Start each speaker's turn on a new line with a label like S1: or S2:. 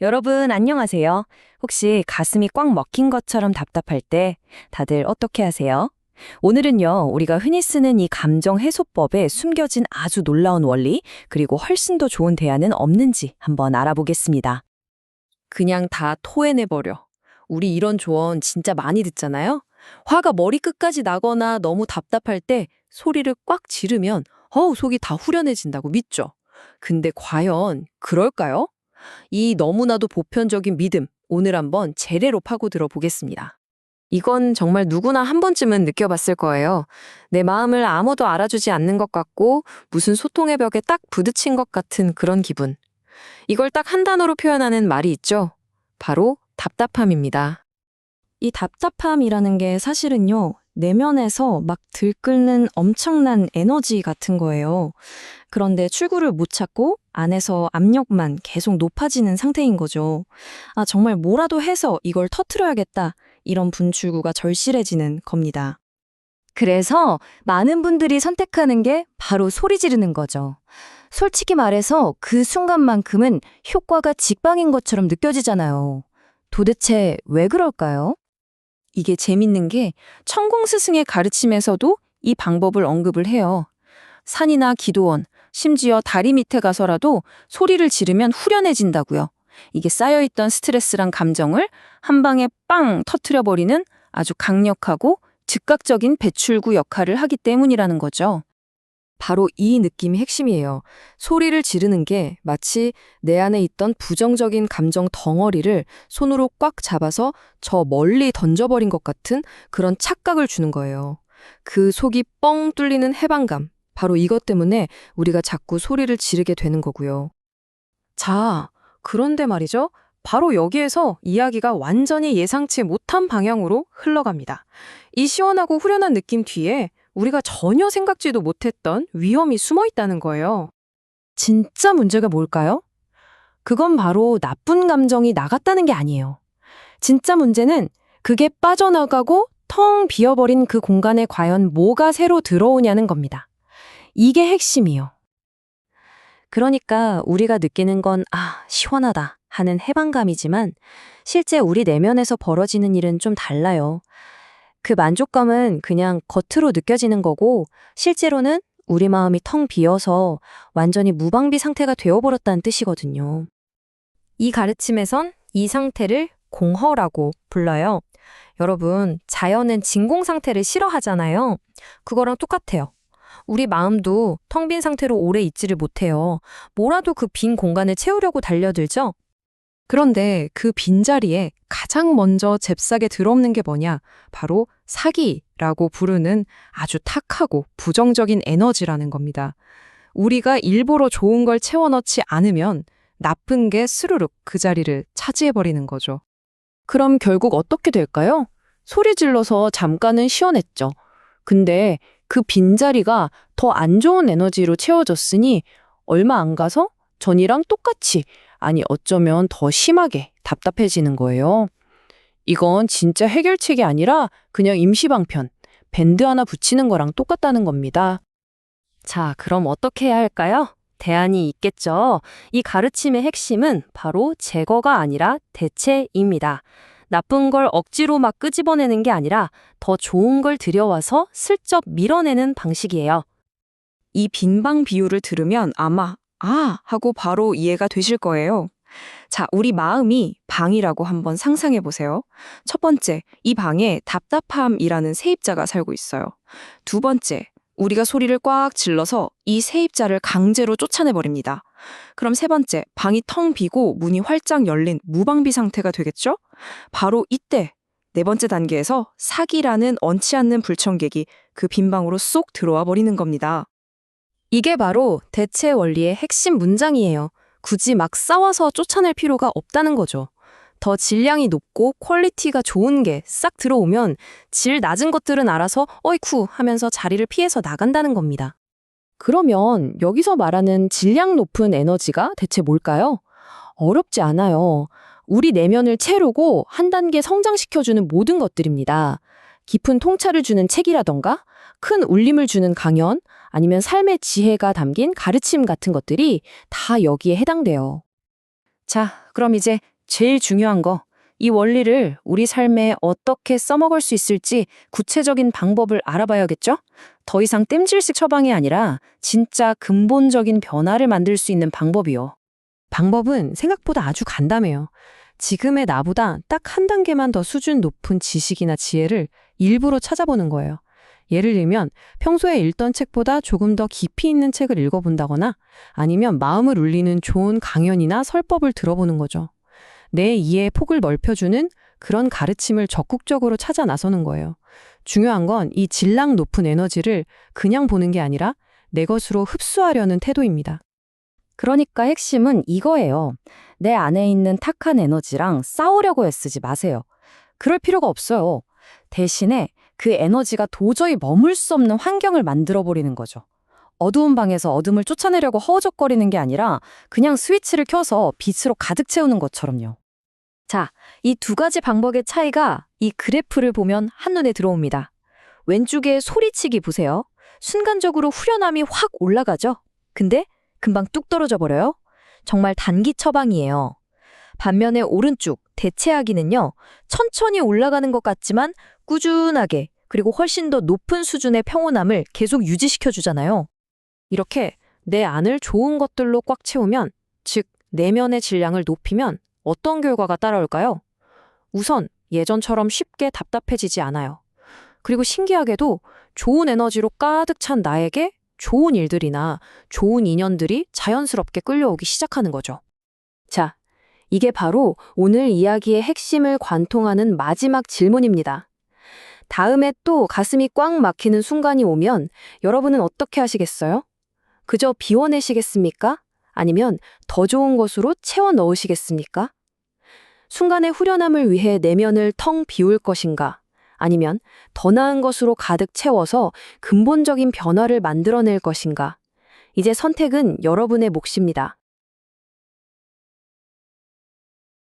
S1: 여러분, 안녕하세요. 혹시 가슴이 꽉 먹힌 것처럼 답답할 때 다들 어떻게 하세요? 오늘은요, 우리가 흔히 쓰는 이 감정 해소법에 숨겨진 아주 놀라운 원리, 그리고 훨씬 더 좋은 대안은 없는지 한번 알아보겠습니다.
S2: 그냥 다 토해내버려. 우리 이런 조언 진짜 많이 듣잖아요? 화가 머리끝까지 나거나 너무 답답할 때 소리를 꽉 지르면 속이 다 후련해진다고 믿죠. 근데 과연 그럴까요? 이 너무나도 보편적인 믿음, 오늘 한번 제대로 파고들어 보겠습니다. 이건 정말 누구나 한 번쯤은 느껴봤을 거예요. 내 마음을 아무도 알아주지 않는 것 같고 무슨 소통의 벽에 딱 부딪힌 것 같은 그런 기분. 이걸 딱 한 단어로 표현하는 말이 있죠. 바로 답답함입니다.
S3: 이 답답함이라는 게 사실은요, 내면에서 막 들끓는 엄청난 에너지 같은 거예요. 그런데 출구를 못 찾고 안에서 압력만 계속 높아지는 상태인 거죠. 아, 정말 뭐라도 해서 이걸 터트려야겠다. 이런 분출구가 절실해지는 겁니다.
S4: 그래서 많은 분들이 선택하는 게 바로 소리 지르는 거죠. 솔직히 말해서 그 순간만큼은 효과가 직방인 것처럼 느껴지잖아요. 도대체 왜 그럴까요?
S2: 이게 재밌는 게 천공 스승의 가르침에서도 이 방법을 언급을 해요. 산이나 기도원, 심지어 다리 밑에 가서라도 소리를 지르면 후련해진다고요. 이게 쌓여있던 스트레스랑 감정을 한 방에 빵 터트려버리는 아주 강력하고 즉각적인 배출구 역할을 하기 때문이라는 거죠. 바로 이 느낌이 핵심이에요. 소리를 지르는 게 마치 내 안에 있던 부정적인 감정 덩어리를 손으로 꽉 잡아서 저 멀리 던져버린 것 같은 그런 착각을 주는 거예요. 그 속이 뻥 뚫리는 해방감, 바로 이것 때문에 우리가 자꾸 소리를 지르게 되는 거고요. 자, 그런데 말이죠. 바로 여기에서 이야기가 완전히 예상치 못한 방향으로 흘러갑니다. 이 시원하고 후련한 느낌 뒤에 우리가 전혀 생각지도 못했던 위험이 숨어 있다는 거예요. 진짜 문제가 뭘까요? 그건 바로 나쁜 감정이 나갔다는 게 아니에요. 진짜 문제는 그게 빠져나가고 텅 비어버린 그 공간에 과연 뭐가 새로 들어오냐는 겁니다. 이게 핵심이요.
S3: 그러니까 우리가 느끼는 건, 시원하다 하는 해방감이지만 실제 우리 내면에서 벌어지는 일은 좀 달라요. 그 만족감은 그냥 겉으로 느껴지는 거고 실제로는 우리 마음이 텅 비어서 완전히 무방비 상태가 되어버렸다는 뜻이거든요. 이 가르침에선 이 상태를 공허라고 불러요. 여러분, 자연은 진공 상태를 싫어하잖아요. 그거랑 똑같아요. 우리 마음도 텅 빈 상태로 오래 있지를 못해요. 뭐라도 그 빈 공간을 채우려고 달려들죠?
S2: 그런데 그 빈자리에 가장 먼저 잽싸게 들어오는 게 뭐냐? 바로 사기라고 부르는 아주 탁하고 부정적인 에너지라는 겁니다. 우리가 일부러 좋은 걸 채워넣지 않으면 나쁜 게 스르륵 그 자리를 차지해버리는 거죠. 그럼 결국 어떻게 될까요? 소리 질러서 잠깐은 시원했죠. 근데 그 빈자리가 더 안 좋은 에너지로 채워졌으니 얼마 안 가서 전이랑 똑같이, 아니 어쩌면 더 심하게 답답해지는 거예요. 이건 진짜 해결책이 아니라 그냥 임시방편, 밴드 하나 붙이는 거랑 똑같다는 겁니다.
S3: 자, 그럼 어떻게 해야 할까요? 대안이 있겠죠. 이 가르침의 핵심은 바로 제거가 아니라 대체입니다. 나쁜 걸 억지로 막 끄집어내는 게 아니라 더 좋은 걸 들여와서 슬쩍 밀어내는 방식이에요.
S2: 이 빈방 비유를 들으면 아마 하고 바로 이해가 되실 거예요. 자, 우리 마음이 방이라고 한번 상상해 보세요. 첫 번째, 이 방에 답답함이라는 세입자가 살고 있어요. 두 번째, 우리가 소리를 꽉 질러서 이 세입자를 강제로 쫓아내버립니다. 그럼 세 번째, 방이 텅 비고 문이 활짝 열린 무방비 상태가 되겠죠? 바로 이때 네 번째 단계에서 사기라는 언짢지 않는 불청객이 그 빈 방으로 쏙 들어와 버리는 겁니다. 이게 바로 대체 원리의 핵심 문장이에요. 굳이 막 싸워서 쫓아낼 필요가 없다는 거죠. 더 질량이 높고 퀄리티가 좋은 게 싹 들어오면 질 낮은 것들은 알아서 어이쿠 하면서 자리를 피해서 나간다는 겁니다. 그러면 여기서 말하는 질량 높은 에너지가 대체 뭘까요? 어렵지 않아요. 우리 내면을 채우고 한 단계 성장시켜주는 모든 것들입니다. 깊은 통찰을 주는 책이라던가 큰 울림을 주는 강연, 아니면 삶의 지혜가 담긴 가르침 같은 것들이 다 여기에 해당돼요. 자, 그럼 이제 제일 중요한 거, 이 원리를 우리 삶에 어떻게 써먹을 수 있을지 구체적인 방법을 알아봐야겠죠? 더 이상 땜질식 처방이 아니라 진짜 근본적인 변화를 만들 수 있는 방법이요.
S3: 방법은 생각보다 아주 간단해요. 지금의 나보다 딱 한 단계만 더 수준 높은 지식이나 지혜를 일부러 찾아보는 거예요. 예를 들면 평소에 읽던 책보다 조금 더 깊이 있는 책을 읽어본다거나 아니면 마음을 울리는 좋은 강연이나 설법을 들어보는 거죠. 내 이해의 폭을 넓혀주는 그런 가르침을 적극적으로 찾아 나서는 거예요. 중요한 건 이 질량 높은 에너지를 그냥 보는 게 아니라 내 것으로 흡수하려는 태도입니다.
S5: 그러니까 핵심은 이거예요. 내 안에 있는 탁한 에너지랑 싸우려고 애쓰지 마세요. 그럴 필요가 없어요. 대신에 그 에너지가 도저히 머물 수 없는 환경을 만들어버리는 거죠. 어두운 방에서 어둠을 쫓아내려고 허우적거리는 게 아니라 그냥 스위치를 켜서 빛으로 가득 채우는 것처럼요.
S4: 자, 이 두 가지 방법의 차이가 이 그래프를 보면 한눈에 들어옵니다. 왼쪽에 소리치기 보세요. 순간적으로 후련함이 확 올라가죠? 근데 금방 뚝 떨어져 버려요. 정말 단기 처방이에요. 반면에 오른쪽 대체하기는요. 천천히 올라가는 것 같지만 꾸준하게 그리고 훨씬 더 높은 수준의 평온함을 계속 유지시켜 주잖아요.
S3: 이렇게 내 안을 좋은 것들로 꽉 채우면, 즉 내면의 질량을 높이면 어떤 결과가 따라올까요? 우선 예전처럼 쉽게 답답해지지 않아요. 그리고 신기하게도 좋은 에너지로 가득 찬 나에게 좋은 일들이나 좋은 인연들이 자연스럽게 끌려오기 시작하는 거죠. 자, 이게 바로 오늘 이야기의 핵심을 관통하는 마지막 질문입니다. 다음에 또 가슴이 꽉 막히는 순간이 오면 여러분은 어떻게 하시겠어요? 그저 비워내시겠습니까? 아니면 더 좋은 것으로 채워 넣으시겠습니까? 순간의 후련함을 위해 내면을 텅 비울 것인가? 아니면 더 나은 것으로 가득 채워서 근본적인 변화를 만들어낼 것인가? 이제 선택은 여러분의 몫입니다.